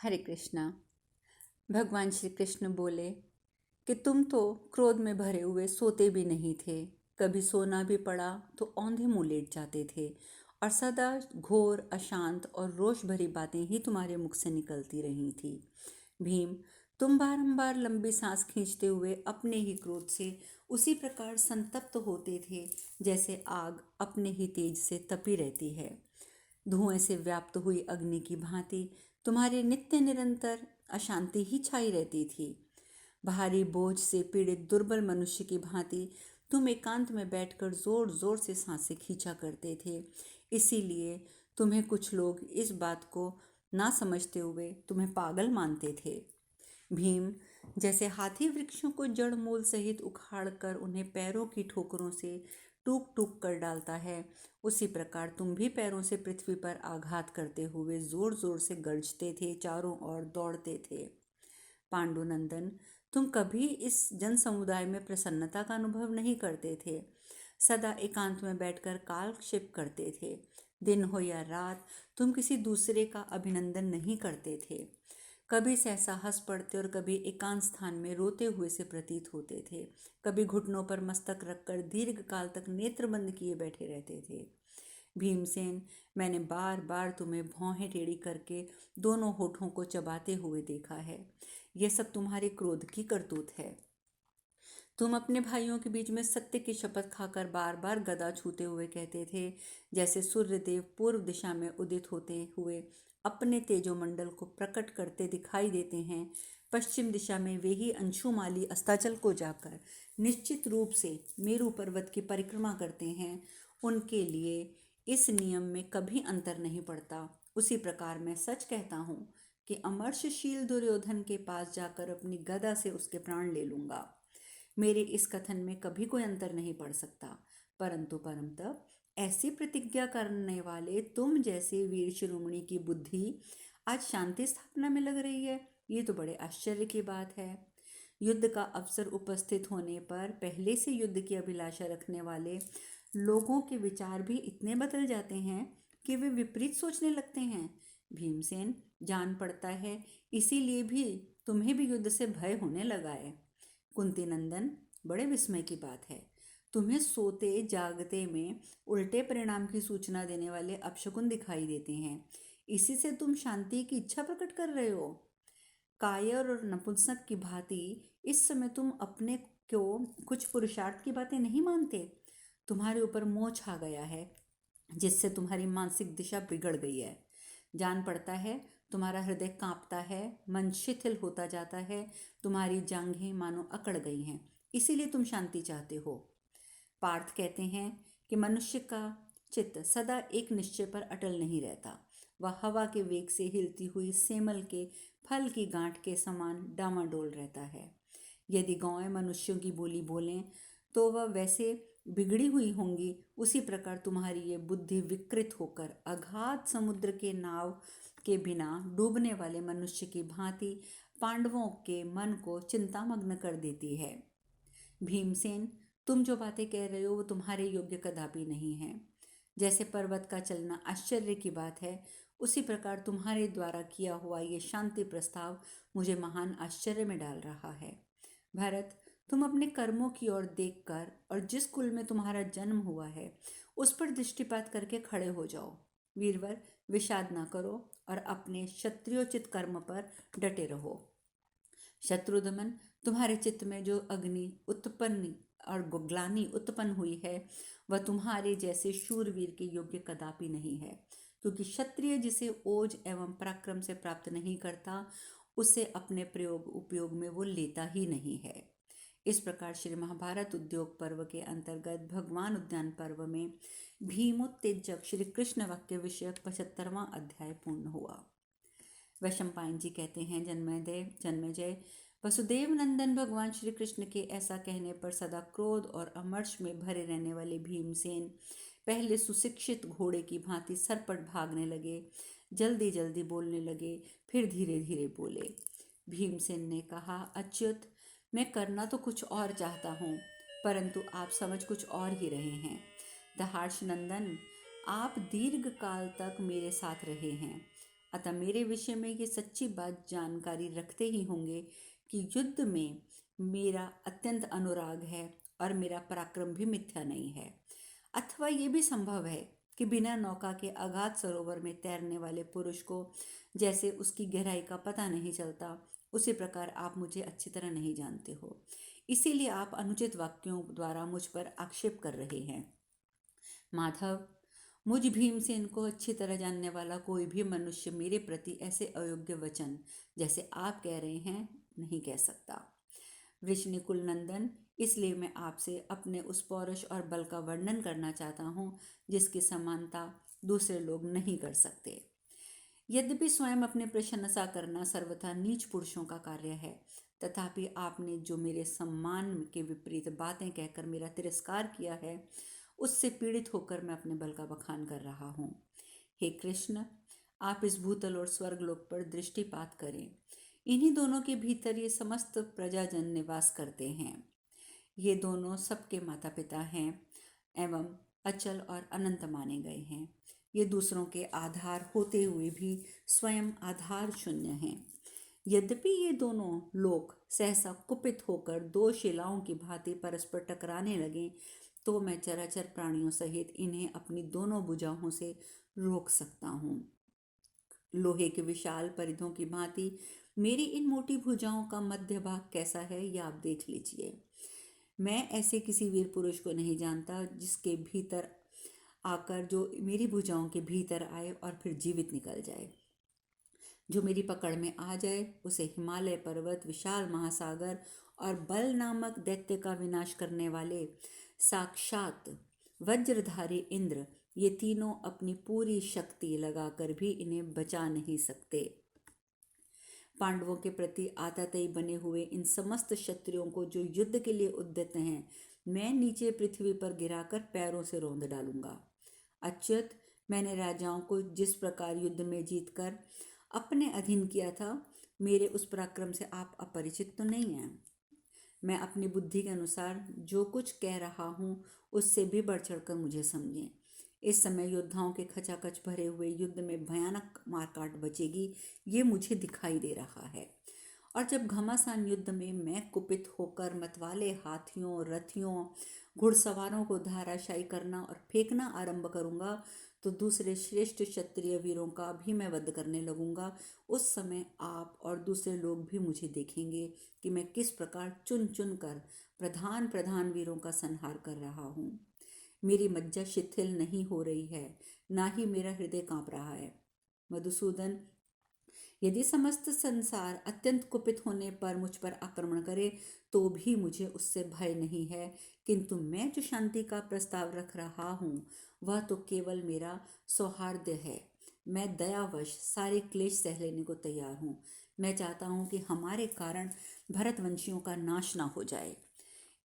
हरे कृष्णा। भगवान श्री कृष्ण बोले कि तुम तो क्रोध में भरे हुए सोते भी नहीं थे। कभी सोना भी पड़ा तो औंधे मुंह लेट जाते थे और सदा घोर अशांत और रोष भरी बातें ही तुम्हारे मुख से निकलती रही थी। भीम, तुम बारंबार लंबी सांस खींचते हुए अपने ही क्रोध से उसी प्रकार संतप्त होते थे जैसे आग अपने ही तेज से तपी रहती है। धुएं से व्याप्त हुई अग्नि की भांति तुम्हारी नित्य निरंतर अशांति ही छाई रहती थी। भारी बोझ से पीड़ित दुर्बल मनुष्य की भांति तुम एकांत में बैठकर जोर जोर से सांसें खींचा करते थे। इसीलिए तुम्हें कुछ लोग इस बात को ना समझते हुए तुम्हें पागल मानते थे। भीम, जैसे हाथी वृक्षों को जड़ मूल सहित उखाड़ कर उन्हें पैरों की ठोकरों से टूक टूक कर डालता है, उसी प्रकार तुम भी पैरों से पृथ्वी पर आघात करते हुए जोर जोर से गरजते थे, चारों ओर दौड़ते थे। पांडुनंदन, तुम कभी इस जन समुदाय में प्रसन्नता का अनुभव नहीं करते थे। सदा एकांत में बैठकर कालक्षेप करते थे। दिन हो या रात तुम किसी दूसरे का अभिनंदन नहीं करते थे। कभी सहसा हंस पड़ते और कभी एकांत स्थान में रोते हुए से प्रतीत होते थे। कभी घुटनों पर मस्तक रखकर दीर्घ काल तक नेत्र बंद किए बैठे रहते थे। भीमसेन, मैंने बार बार तुम्हें भौहें टेढ़ी करके दोनों होठों को चबाते हुए देखा है। यह सब तुम्हारे क्रोध की करतूत है। तुम अपने भाइयों के बीच में सत्य की शपथ खाकर बार बार गदा छूते हुए कहते थे, जैसे सूर्यदेव पूर्व दिशा में उदित होते हुए अपने तेजोमंडल को प्रकट करते दिखाई देते हैं, पश्चिम दिशा में वे ही अंशुमाली अस्ताचल को जाकर निश्चित रूप से मेरू पर्वत की परिक्रमा करते हैं। उनके लिए इस नियम में कभी अंतर नहीं पड़ता। उसी प्रकार मैं सच कहता हूँ कि अमर्षशील दुर्योधन के पास जाकर अपनी गदा से उसके प्राण ले लूंगा। मेरे इस कथन में कभी कोई अंतर नहीं पड़ सकता। परंतु परमतप ऐसी प्रतिज्ञा करने वाले तुम जैसे वीर शिरोमणि की बुद्धि आज शांति स्थापना में लग रही है, ये तो बड़े आश्चर्य की बात है। युद्ध का अवसर उपस्थित होने पर पहले से युद्ध की अभिलाषा रखने वाले लोगों के विचार भी इतने बदल जाते हैं कि वे विपरीत सोचने लगते हैं। भीमसेन, जान पड़ता है इसीलिए भी तुम्हें भी युद्ध से भय होने लगा है। कुंती नंदन, बड़े विस्मय की बात है। तुम्हें सोते जागते में उल्टे परिणाम की सूचना देने वाले अपशकुन दिखाई देते हैं। इसी से तुम शांति की इच्छा प्रकट कर रहे हो। कायर और नपुंसक की भांति इस समय तुम अपने को कुछ पुरुषार्थ की बातें नहीं मानते। तुम्हारे ऊपर मोह छा गया है जिससे तुम्हारी मानसिक दिशा बिगड़ गई है। जान पड़ता है तुम्हारा हृदय कांपता है, मन शिथिल होता जाता है, तुम्हारी जांघें मानो अकड़ गई हैं। इसीलिए तुम शांति चाहते हो। पार्थ कहते हैं कि मनुष्य का चित्त सदा एक निश्चय पर अटल नहीं रहता। वह हवा के वेग से हिलती हुई सेमल के फल की गांठ के समान डामाडोल रहता है। यदि गौएं मनुष्यों की बोली बोलें तो वह वैसे बिगड़ी हुई होंगी, उसी प्रकार तुम्हारी ये बुद्धि विकृत होकर अगाध समुद्र के नाव के बिना डूबने वाले मनुष्य की भांति पांडवों के मन को चिंतामग्न कर देती है। भीमसेन, तुम जो बातें कह रहे हो वो तुम्हारे योग्य कदापि नहीं है। जैसे पर्वत का चलना आश्चर्य की बात है, उसी प्रकार तुम्हारे द्वारा किया हुआ ये शांति प्रस्ताव मुझे महान आश्चर्य में डाल रहा है। भरत, तुम अपने कर्मों की ओर देखकर और जिस कुल में तुम्हारा जन्म हुआ है उस पर दृष्टिपात करके खड़े हो जाओ। वीरवर, विषाद ना करो और अपने क्षत्रियोचित कर्म पर डटे रहो। शत्रुदमन, तुम्हारे चित्त में जो अग्नि उत्पन्न और ग्लानि उत्पन्न हुई है वह तुम्हारे जैसे शूरवीर के योग्य कदापि नहीं है, क्योंकि क्षत्रिय जिसे ओज एवं पराक्रम से प्राप्त नहीं करता उसे अपने प्रयोग उपयोग में वो लेता ही नहीं है। इस प्रकार श्री महाभारत उद्योग पर्व के अंतर्गत भगवान उद्यान पर्व में भीमोत्तेजक श्री कृष्ण वाक्य विषयक 75वां अध्याय पूर्ण हुआ। वैशंपायन जी कहते हैं, जन्मेजय, वसुदेव नंदन भगवान श्री कृष्ण के ऐसा कहने पर सदा क्रोध और अमर्ष में भरे रहने वाले भीमसेन पहले सुशिक्षित घोड़े की भांति सरपट भागने लगे, जल्दी जल्दी बोलने लगे, फिर धीरे धीरे बोले। भीमसेन ने कहा, अच्युत, मैं करना तो कुछ और चाहता हूँ, परंतु आप समझ कुछ और ही रहे हैं। दहाड़ नंदन, आप दीर्घ काल तक मेरे साथ रहे हैं, अतः मेरे विषय में ये सच्ची बात जानकारी रखते ही होंगे कि युद्ध में मेरा अत्यंत अनुराग है और मेरा पराक्रम भी मिथ्या नहीं है। अथवा ये भी संभव है कि बिना नौका के अगाध सरोवर में तैरने वाले पुरुष को जैसे उसकी गहराई का पता नहीं चलता, उसी प्रकार आप मुझे अच्छी तरह नहीं जानते हो। इसीलिए आप अनुचित वाक्यों द्वारा मुझ पर आक्षेप कर रहे हैं। माधव, मुझ भीमसेन को अच्छी तरह जानने वाला कोई भी मनुष्य मेरे प्रति ऐसे अयोग्य वचन जैसे आप कह रहे हैं नहीं कह सकता। वृषनिकुल नंदन, इसलिए मैं आपसे अपने उस पौरुष और बल का वर्णन करना चाहता हूँ जिसकी समानता दूसरे लोग नहीं कर सकते। यद्यपि स्वयं अपने प्रशंसा करना सर्वथा नीच पुरुषों का कार्य है, तथापि आपने जो मेरे सम्मान के विपरीत बातें कहकर मेरा तिरस्कार किया है, उससे पीड़ित होकर मैं अपने बल का बखान कर रहा हूँ। हे कृष्ण, आप इस भूतल और स्वर्गलोक पर दृष्टिपात करें। इन्हीं दोनों के भीतर ये समस्त प्रजाजन निवास करते हैं। ये दोनों सबके माता पिता हैं एवं अचल और अनंत माने गए हैं। ये दूसरों के आधार होते हुए भी स्वयं आधार शून्य हैं। यद्यपि ये दोनों लोग सहसा कुपित होकर दो शिलाओं की भांति परस्पर टकराने लगे, तो मैं चराचर प्राणियों सहित इन्हें अपनी दोनों भुजाओं से रोक सकता हूँ। लोहे के विशाल परिधों की भांति मेरी इन मोटी भुजाओं का मध्य भाग कैसा है, यह आप देख लीजिए। मैं ऐसे किसी वीर पुरुष को नहीं जानता जिसके भीतर आकर जो मेरी भुजाओं के भीतर आए और फिर जीवित निकल जाए। जो मेरी पकड़ में आ जाए उसे हिमालय पर्वत, विशाल महासागर और बल नामक दैत्य का विनाश करने वाले साक्षात वज्रधारी इंद्र, ये तीनों अपनी पूरी शक्ति लगाकर भी इन्हें बचा नहीं सकते। पांडवों के प्रति आतातई बने हुए इन समस्त क्षत्रियों को जो युद्ध के लिए उद्यत हैं, मैं नीचे पृथ्वी पर गिराकर पैरों से रौंद डालूंगा। अच्युत, मैंने राजाओं को जिस प्रकार युद्ध में जीतकर अपने अधीन किया था, मेरे उस पराक्रम से आप अपरिचित तो नहीं हैं। मैं अपनी बुद्धि के अनुसार जो कुछ कह रहा हूँ उससे भी बढ़ चढ़कर मुझे समझें। इस समय योद्धाओं के खचाखच भरे हुए युद्ध में भयानक मारकाट बचेगी, ये मुझे दिखाई दे रहा है। और जब घमासान युद्ध में मैं कुपित होकर मतवाले हाथियों, रथियों, घुड़सवारों को धाराशायी करना और फेंकना आरंभ करूंगा, तो दूसरे श्रेष्ठ क्षत्रिय वीरों का भी मैं वध करने लगूंगा। उस समय आप और दूसरे लोग भी मुझे देखेंगे कि मैं किस प्रकार चुन चुन कर प्रधान प्रधान वीरों का संहार कर रहा हूँ। मेरी मज्जा शिथिल नहीं हो रही है, ना ही मेरा हृदय कांप रहा है। मधुसूदन, यदि समस्त संसार अत्यंत कुपित होने पर मुझ पर आक्रमण करे तो भी मुझे उससे भय नहीं है, किंतु मैं जो शांति का प्रस्ताव रख रहा हूँ वह तो केवल मेरा सौहार्द है। मैं दयावश सारे क्लेश सह लेने को तैयार हूँ। मैं चाहता हूँ कि हमारे कारण भरतवंशियों का नाश ना हो जाए।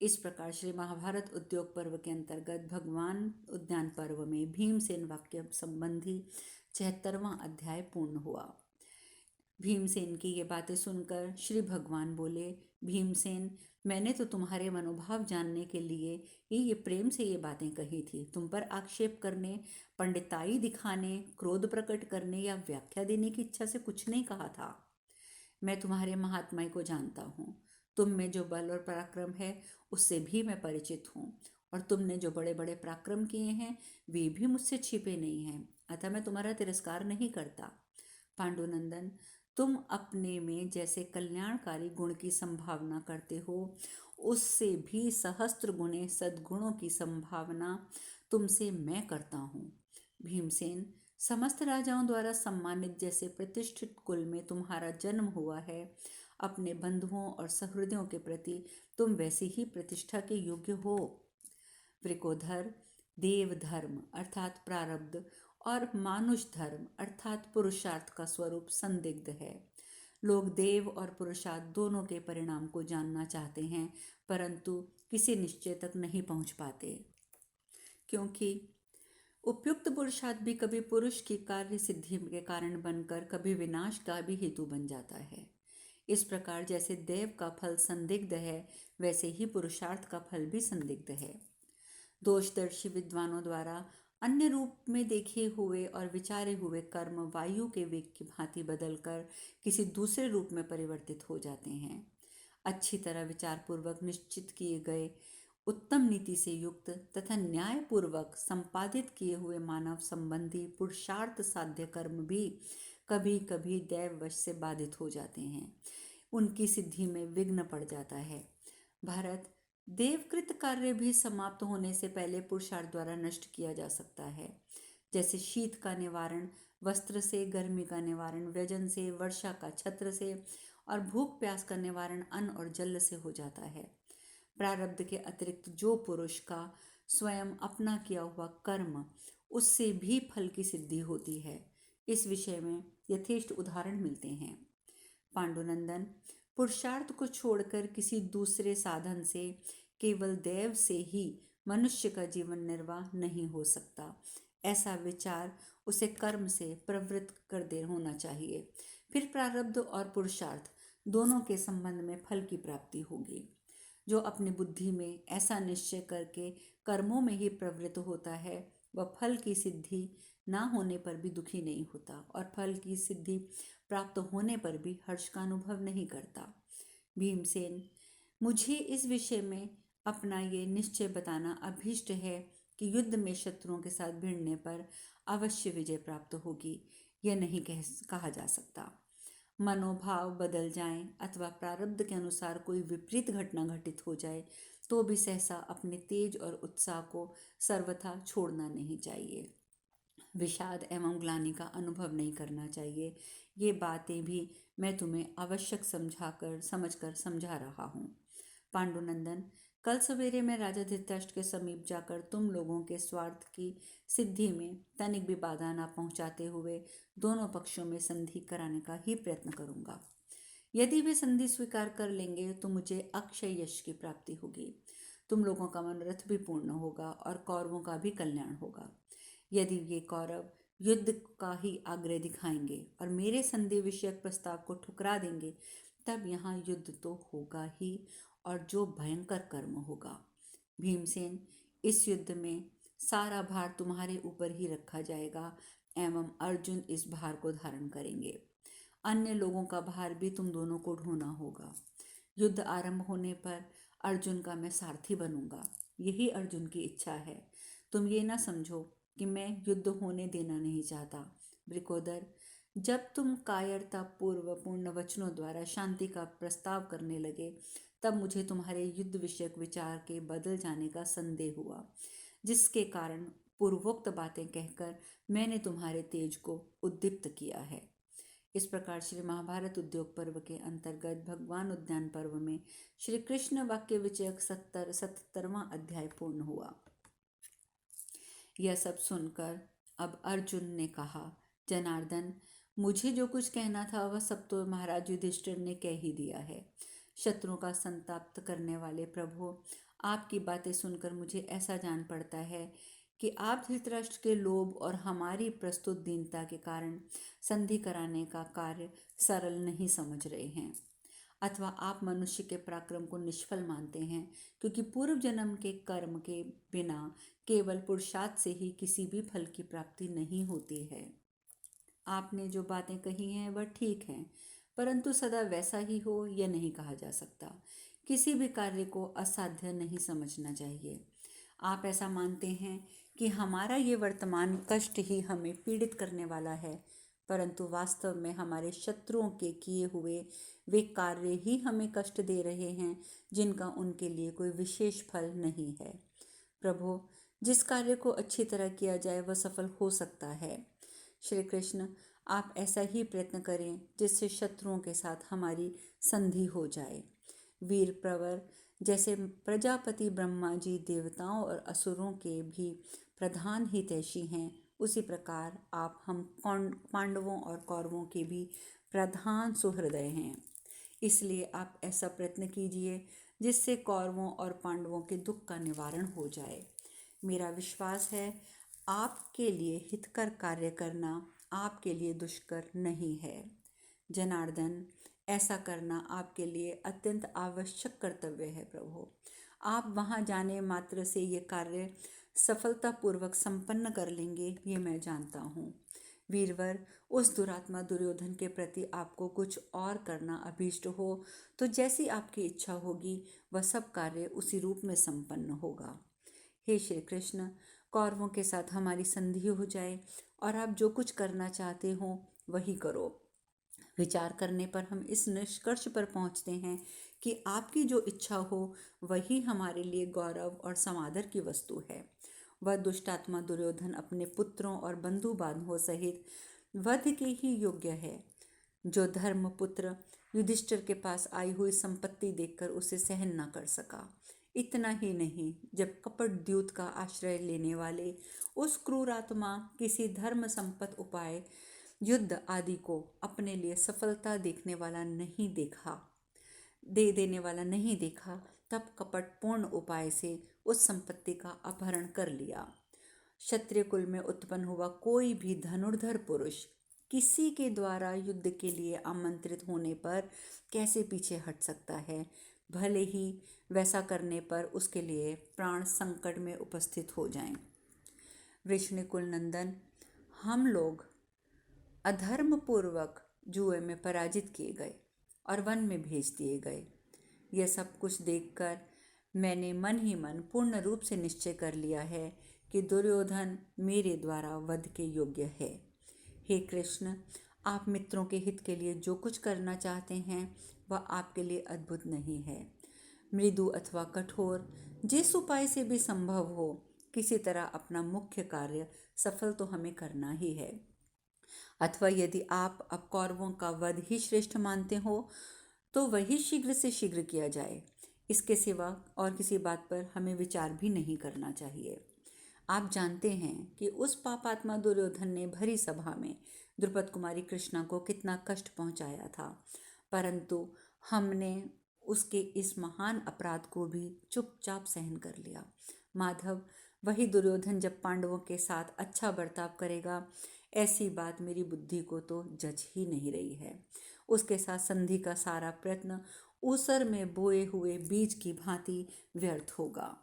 इस प्रकार श्री महाभारत उद्योग पर्व के अंतर्गत भगवान उद्यान पर्व में भीमसेन वाक्य संबंधी 76वां अध्याय पूर्ण हुआ। भीमसेन की ये बातें सुनकर श्री भगवान बोले, भीमसेन, मैंने तो तुम्हारे मनोभाव जानने के लिए ही ये प्रेम से ये बातें कही थी। तुम पर आक्षेप करने, पंडिताई दिखाने, क्रोध प्रकट करने या व्याख्या देने की इच्छा से कुछ नहीं कहा था। मैं तुम्हारे महात्म्य को जानता हूँ। तुम में जो बल और पराक्रम है उससे भी मैं परिचित हूँ, और तुमने जो बड़े बड़े पराक्रम किए हैं वे भी मुझसे छिपे नहीं हैं। अतः मैं तुम्हारा तिरस्कार नहीं करता। पांडुनंदन, तुम अपने में जैसे कल्याणकारी गुण की संभावना करते हो, उससे भी सहस्त्र गुणे सद्गुणों की संभावना तुमसे मैं करता हूँ। भीमसेन, समस्त राजाओं द्वारा सम्मानित जैसे प्रतिष्ठित कुल में तुम्हारा जन्म हुआ है, अपने बंधुओं और सहृदयों के प्रति तुम वैसे ही प्रतिष्ठा के योग्य हो। वृकोधर, देव धर्म अर्थात प्रारब्ध और मानुष धर्म अर्थात पुरुषार्थ का स्वरूप संदिग्ध है। लोग देव और पुरुषार्थ दोनों के परिणाम को जानना चाहते हैं, परंतु किसी निश्चय तक नहीं पहुंच पाते, क्योंकि उपयुक्त पुरुषार्थ भी कभी पुरुष की कार्य सिद्धि के कारण बनकर कभी विनाश का भी हेतु बन जाता है। इस प्रकार जैसे देव का फल संदिग्ध है, वैसे ही पुरुषार्थ का फल भी संदिग्ध है। दोषदर्शी विद्वानों द्वारा अन्य रूप में देखे हुए और विचारे हुए कर्म वायु के वेग की भांति बदलकर किसी दूसरे रूप में परिवर्तित हो जाते हैं। अच्छी तरह विचारपूर्वक निश्चित किए गए, उत्तम नीति से युक्त तथा न्यायपूर्वक संपादित किए हुए मानव संबंधी पुरुषार्थ साध्य कर्म भी कभी कभी दैववश से बाधित हो जाते हैं, उनकी सिद्धि में विघ्न पड़ जाता है। भारत, देवकृत कार्य भी समाप्त होने से पहले पुरुषार्थ द्वारा नष्ट किया जा सकता है। जैसे शीत का निवारण वस्त्र से, गर्मी का निवारण व्यजन से, वर्षा का छत्र से और भूख प्यास का निवारण अन्न और जल से हो जाता है। प्रारब्ध के अतिरिक्त जो पुरुष का स्वयं अपना किया हुआ कर्म, उससे भी फल की सिद्धि होती है। इस विषय में यथेष्ट उदाहरण मिलते हैं। पांडुनंदन, पुरुषार्थ को छोड़कर किसी दूसरे साधन से, केवल देव से ही मनुष्य का जीवन निर्वाह नहीं हो सकता। ऐसा विचार उसे कर्म से प्रवृत्त कर दे होना चाहिए। फिर प्रारब्ध और पुरुषार्थ दोनों के संबंध में फल की प्राप्ति होगी। जो अपनी बुद्धि में ऐसा निश्चय करके कर्मों में ही प्रवृत्त होता है, वह फल की सिद्धि ना होने पर भी दुखी नहीं होता और फल की सिद्धि प्राप्त होने पर भी हर्ष का अनुभव नहीं करता। भीमसेन, मुझे इस विषय में अपना ये निश्चय बताना अभीष्ट है कि युद्ध में शत्रुओं के साथ भिड़ने पर अवश्य विजय प्राप्त होगी, यह नहीं कहा जा सकता। मनोभाव बदल जाएं अथवा प्रारब्ध के अनुसार कोई विपरीत घटना घटित हो जाए तो भी सहसा अपने तेज और उत्साह को सर्वथा छोड़ना नहीं चाहिए। विषाद एवं ग्लानि का अनुभव नहीं करना चाहिए। ये बातें भी मैं तुम्हें आवश्यक समझकर समझा रहा हूँ। पांडुनंदन, कल सवेरे मैं राजा धृतराष्ट्र के समीप जाकर तुम लोगों के स्वार्थ की सिद्धि में तनिक भी बाधा न पहुंचाते हुए दोनों पक्षों में संधि कराने का ही प्रयत्न करूंगा। यदि वे संधि स्वीकार कर लेंगे तो मुझे अक्षय यश की प्राप्ति होगी। तुम लोगों का मनोरथ भी पूर्ण होगा और कौरवों का भी कल्याण होगा। यदि ये कौरव युद्ध का ही आग्रह दिखाएंगे और मेरे संधि विषयक प्रस्ताव को ठुकरा देंगे, तब यहाँ युद्ध तो होगा ही, और जो भयंकर कर्म होगा। भीमसेन, इस युद्ध में सारा भार तुम्हारे ऊपर ही रखा जाएगा एवं अर्जुन इस भार को धारण करेंगे। अन्य लोगों का भार भी तुम दोनों को ढोना होगा। युद्ध आरंभ होने पर अर्जुन का मैं सारथी बनूंगा, यही अर्जुन की इच्छा है। तुम ये ना समझो कि मैं युद्ध होने देना नहीं चाहता। वृकोदर, जब तुम कायरता पूर्ण वचनों द्वारा शांति का प्रस्ताव करने लगे, तब मुझे तुम्हारे युद्ध विषयक विचार के बदल जाने का संदेह हुआ, जिसके कारण पूर्वोक्त बातें कहकर मैंने तुम्हारे तेज को उद्दीप्त किया है। इस प्रकार श्री महाभारत उद्योग पर्व के अंतर्गत भगवान उद्यान पर्व में श्री कृष्ण वाक्य विषयक 77वां अध्याय पूर्ण हुआ। यह सब सुनकर अब अर्जुन ने कहा, जनार्दन, मुझे जो कुछ कहना था वह सब तो महाराज युधिष्ठिर ने कह ही दिया है। शत्रुओं का संताप करने वाले प्रभु, आपकी बातें सुनकर मुझे ऐसा जान पड़ता है कि आप धृतराष्ट्र के लोभ और हमारी प्रस्तुत दीनता के कारण संधि कराने का कार्य सरल नहीं समझ रहे हैं, अथवा आप मनुष्य के पराक्रम को निष्फल मानते हैं, क्योंकि पूर्व जन्म के कर्म के बिना केवल पुरुषार्थ से ही किसी भी फल की प्राप्ति नहीं होती है। आपने जो बातें कही हैं वह ठीक हैं, परंतु सदा वैसा ही हो यह नहीं कहा जा सकता। किसी भी कार्य को असाध्य नहीं समझना चाहिए। आप ऐसा मानते हैं कि हमारा ये वर्तमान कष्ट ही हमें पीड़ित करने वाला है, परंतु वास्तव में हमारे शत्रुओं के किए हुए वे कार्य ही हमें कष्ट दे रहे हैं, जिनका उनके लिए कोई विशेष फल नहीं है। प्रभु, जिस कार्य को अच्छी तरह किया जाए वह सफल हो सकता है। श्री कृष्ण, आप ऐसा ही प्रयत्न करें जिससे शत्रुओं के साथ हमारी संधि हो जाए। वीर प्रवर, जैसे प्रजापति ब्रह्मा जी देवताओं और असुरों के भी प्रधान हितैषी हैं, उसी प्रकार आप हम पांडवों और कौरवों के भी प्रधान सुहृदय हैं। इसलिए आप ऐसा प्रयत्न कीजिए जिससे कौरवों और पांडवों के दुख का निवारण हो जाए। मेरा विश्वास है आपके लिए हितकर कार्य करना आपके लिए दुष्कर नहीं है। जनार्दन, ऐसा करना आपके लिए अत्यंत आवश्यक कर्तव्य है। प्रभु, आप वहाँ जाने मात्र से ये कार्य सफलतापूर्वक संपन्न कर लेंगे, ये मैं जानता हूँ। वीरवर, उस दुरात्मा दुर्योधन के प्रति आपको कुछ और करना अभीष्ट हो तो जैसी आपकी इच्छा होगी वह सब कार्य उसी रूप में संपन्न होगा। हे श्री कृष्ण, कौरवों के साथ हमारी संधि हो जाए और आप जो कुछ करना चाहते हो वही करो। विचार करने पर हम इस निष्कर्ष पर पहुंचते हैं कि आपकी जो इच्छा हो वही हमारे लिए गौरव और समादर की वस्तु है। वह दुष्टात्मा दुर्योधन अपने पुत्रों और बंधु बांधवों सहित वध के ही योग्य है। जो धर्मपुत्र युधिष्ठिर के पास आई हुई संपत्ति देखकर उसे सहन न कर सका। इतना ही नहीं, जब कपट द्यूत का आश्रय लेने वाले उस क्रूर आत्मा किसी धर्म संपत्त उपाय, युद्ध आदि को अपने लिए सफलता दे देने वाला नहीं देखा, तब कपटपूर्ण उपाय से उस संपत्ति का अपहरण कर लिया। क्षत्रिय कुल में उत्पन्न हुआ कोई भी धनुर्धर पुरुष किसी के द्वारा युद्ध के लिए आमंत्रित होने पर कैसे पीछे हट सकता है, भले ही वैसा करने पर उसके लिए प्राण संकट में उपस्थित हो जाएं। वृष्णिकुल नंदन, हम लोग अधर्मपूर्वक जुए में पराजित किए गए और वन में भेज दिए गए। यह सब कुछ देखकर मैंने मन ही मन पूर्ण रूप से निश्चय कर लिया है कि दुर्योधन मेरे द्वारा वध के योग्य है। हे कृष्ण, आप मित्रों के हित के लिए जो कुछ करना चाहते हैं वह आपके लिए अद्भुत नहीं है। मृदु अथवा कठोर, जिस उपाय से भी संभव हो, किसी तरह अपना मुख्य कार्य सफल तो हमें करना ही है। अथवा यदि आप अब कौरवों का वध ही श्रेष्ठ मानते हो तो वही शीघ्र से शीघ्र किया जाए। इसके सिवा और किसी बात पर हमें विचार भी नहीं करना चाहिए। आप जानते हैं कि उस पापात्मा दुर्योधन ने भरी सभा में द्रुपद कुमारी कृष्णा को कितना कष्ट पहुंचाया था, परंतु हमने उसके इस महान अपराध को भी चुपचाप सहन कर लिया। माधव, वही दुर्योधन जब पांडवों के साथ अच्छा बर्ताव करेगा, ऐसी बात मेरी बुद्धि को तो जच ही नहीं रही है। उसके साथ संधि का सारा प्रयत्न ऊसर में बोए हुए बीज की भांति व्यर्थ होगा।